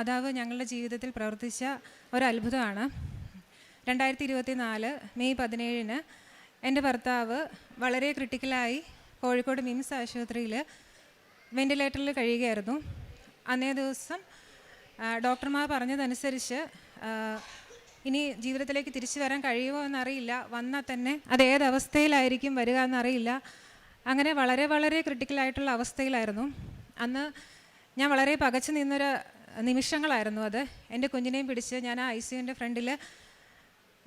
മാതാവ് ഞങ്ങളുടെ ജീവിതത്തിൽ പ്രവർത്തിച്ച ഒരത്ഭുതമാണ്. 2024 മെയ് 17 എൻ്റെ ഭർത്താവ് വളരെ ക്രിട്ടിക്കലായി കോഴിക്കോട് മിംസ് ആശുപത്രിയിൽ വെൻറ്റിലേറ്ററിൽ കഴിയുകയായിരുന്നു. അന്നേ ദിവസം ഡോക്ടർമാർ പറഞ്ഞതനുസരിച്ച് ഇനി ജീവിതത്തിലേക്ക് തിരിച്ചു വരാൻ കഴിയുമോ എന്നറിയില്ല, വന്നാൽ തന്നെ അത് ഏതവസ്ഥയിലായിരിക്കും വരിക എന്നറിയില്ല. അങ്ങനെ വളരെ വളരെ ക്രിട്ടിക്കലായിട്ടുള്ള അവസ്ഥയിലായിരുന്നു. അന്ന് ഞാൻ വളരെ പകച്ചു നിന്നൊരു നിമിഷങ്ങളായിരുന്നു അത്. എൻ്റെ കുഞ്ഞിനെയും പിടിച്ച് ഞാൻ ആ ICUവിൻ്റെ ഫ്രണ്ടിൽ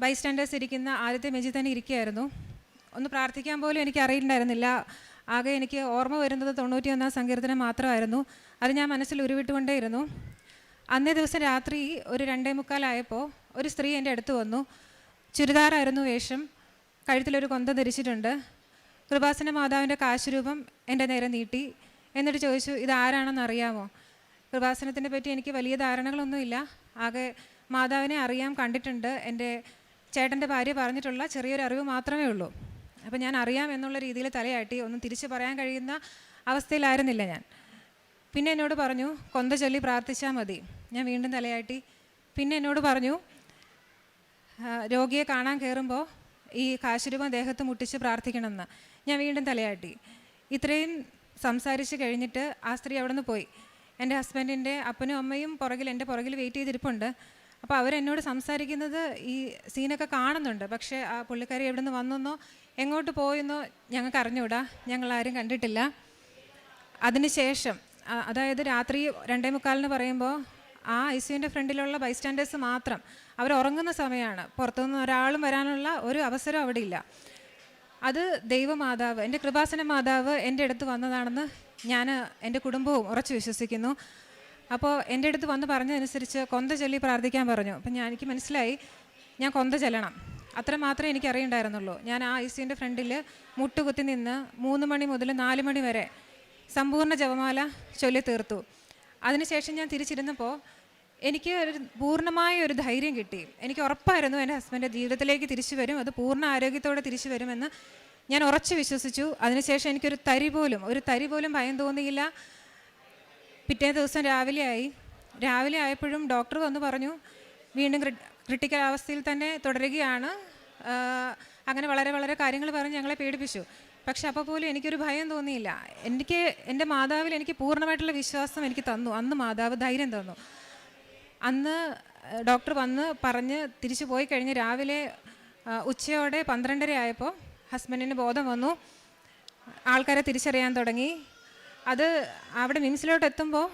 ബൈസ്റ്റാൻഡേഴ്സ് ഇരിക്കുന്ന ആദ്യത്തെ ബെഞ്ചിൽ തന്നെ ഇരിക്കുകയായിരുന്നു. ഒന്ന് പ്രാർത്ഥിക്കാൻ പോലും എനിക്ക് അറിയിട്ടുണ്ടായിരുന്നില്ല. ആകെ എനിക്ക് ഓർമ്മ വരുന്നത് 91 സങ്കീർത്തനം മാത്രമായിരുന്നു. അത് ഞാൻ മനസ്സിൽ ഉരുവിട്ടുകൊണ്ടേയിരുന്നു. അന്നേ ദിവസം രാത്രി ഒരു 2:45 ഒരു സ്ത്രീ എൻ്റെ അടുത്ത് വന്നു. ചുരിദാറായിരുന്നു വേഷം, കഴുത്തിലൊരു കൊന്ത ധരിച്ചിട്ടുണ്ട്. കൃപാസന മാതാവിൻ്റെ കാശുരൂപം എൻ്റെ നേരെ നീട്ടി. എന്നിട്ട് ചോദിച്ചു, ഇതാരാണെന്ന് അറിയാമോ? കൃപാസനത്തിനെ പറ്റി എനിക്ക് വലിയ ധാരണകളൊന്നുമില്ല, ആകെ മാതാവിനെ അറിയാം, കണ്ടിട്ടുണ്ട്, എൻ്റെ ചേട്ടൻ്റെ ഭാര്യ പറഞ്ഞിട്ടുള്ള ചെറിയൊരു അറിവ് മാത്രമേ ഉള്ളൂ. അപ്പോൾ ഞാൻ അറിയാം എന്നുള്ള രീതിയിൽ തലയാട്ടി. ഒന്നും തിരിച്ചു പറയാൻ കഴിയുന്ന അവസ്ഥയിലായിരുന്നില്ല ഞാൻ. പിന്നെ എന്നോട് പറഞ്ഞു, കൊന്ത ചൊല്ലി പ്രാർത്ഥിച്ചാൽ മതി. ഞാൻ വീണ്ടും തലയാട്ടി. പിന്നെ എന്നോട് പറഞ്ഞു, രോഗിയെ കാണാൻ കയറുമ്പോൾ ഈ കാശുരൂപം ദേഹത്ത് മുട്ടിച്ച് പ്രാർത്ഥിക്കണമെന്ന്. ഞാൻ വീണ്ടും തലയാട്ടി. ഇത്രയും സംസാരിച്ച് കഴിഞ്ഞിട്ട് ആ സ്ത്രീ അവിടെ നിന്ന് പോയി. എൻ്റെ ഹസ്ബൻഡിൻ്റെ അപ്പനും അമ്മയും എൻ്റെ പുറകിൽ വെയിറ്റ് ചെയ്തിരിപ്പുണ്ട്. അപ്പോൾ അവരെന്നോട് സംസാരിക്കുന്നത് ഈ സീനൊക്കെ കാണുന്നുണ്ട്. പക്ഷേ ആ പുള്ളിക്കാരി എവിടെ നിന്ന് വന്നെന്നോ എങ്ങോട്ട് പോയെന്നോ ഞങ്ങൾക്ക് അറിഞ്ഞുകൂടാ, ഞങ്ങളാരും കണ്ടിട്ടില്ല. അതിനുശേഷം അതായത് രാത്രി 2:45 പറയുമ്പോൾ ആ ICUവിൻ്റെ ഫ്രണ്ടിലുള്ള ബൈസ്റ്റാൻഡേഴ്സ് മാത്രം, അവർ ഉറങ്ങുന്ന സമയമാണ്. പുറത്തുനിന്ന് ഒരാളും വരാനുള്ള ഒരു അവസരം അവിടെ ഇല്ല. അത് ദൈവമാതാവ്, എൻ്റെ കൃപാസന മാതാവ് എൻ്റെ അടുത്ത് വന്നതാണെന്ന് ഞാൻ എൻ്റെ കുടുംബവും ഉറച്ചു വിശ്വസിക്കുന്നു. അപ്പോൾ എൻ്റെ അടുത്ത് വന്ന് പറഞ്ഞതനുസരിച്ച് കൊന്ത ചൊല്ലി പ്രാർത്ഥിക്കാൻ പറഞ്ഞു. അപ്പം എനിക്ക് മനസ്സിലായി ഞാൻ കൊന്ത ചൊല്ലണം. അത്ര മാത്രമേ എനിക്ക് അറിയണ്ടായിരുന്നുള്ളൂ. ഞാൻ ആ ICUവിൻ്റെ ഫ്രണ്ടിൽ മുട്ടുകുത്തി നിന്ന് 3 മണി മുതൽ 4 മണി വരെ സമ്പൂർണ്ണ ജപമാല ചൊല്ലി തീർത്തു. അതിനുശേഷം ഞാൻ തിരിച്ചിരുന്നപ്പോൾ എനിക്ക് പൂർണ്ണമായ ഒരു ധൈര്യം കിട്ടി. എനിക്ക് ഉറപ്പായിരുന്നു എൻ്റെ ഹസ്ബൻഡ് ജീവിതത്തിലേക്ക് തിരിച്ചു വരും, അത് പൂർണ്ണ ആരോഗ്യത്തോടെ തിരിച്ചു വരുമെന്ന് ഞാൻ ഉറച്ചു വിശ്വസിച്ചു. അതിനുശേഷം എനിക്കൊരു തരി പോലും ഭയം തോന്നിയില്ല. പിറ്റേ ദിവസം രാവിലെ ആയപ്പോഴും ഡോക്ടർ വന്ന് പറഞ്ഞു, വീണ്ടും ക്രിട്ടിക്കൽ അവസ്ഥയിൽ തന്നെ തുടരുകയാണ്. അങ്ങനെ വളരെ വളരെ കാര്യങ്ങൾ പറഞ്ഞ് ഞങ്ങളെ പേടിപ്പിച്ചു. പക്ഷെ അപ്പോൾ പോലും എനിക്കൊരു ഭയം തോന്നിയില്ല. എൻ്റെ മാതാവിൽ എനിക്ക് പൂർണ്ണമായിട്ടുള്ള വിശ്വാസം എനിക്ക് തന്നു. അന്ന് മാതാവ് ധൈര്യം തന്നു. അന്ന് ഡോക്ടർ വന്ന് പറഞ്ഞ് തിരിച്ചു പോയി കഴിഞ്ഞ് രാവിലെ ഉച്ചയോടെ 12:30 ആയപ്പോൾ ഹസ്ബൻഡിന് ബോധം വന്നു. ആൾക്കാരെ തിരിച്ചറിയാൻ തുടങ്ങി. അത് അവിടെ മിംസിലോട്ട് എത്തുമ്പോൾ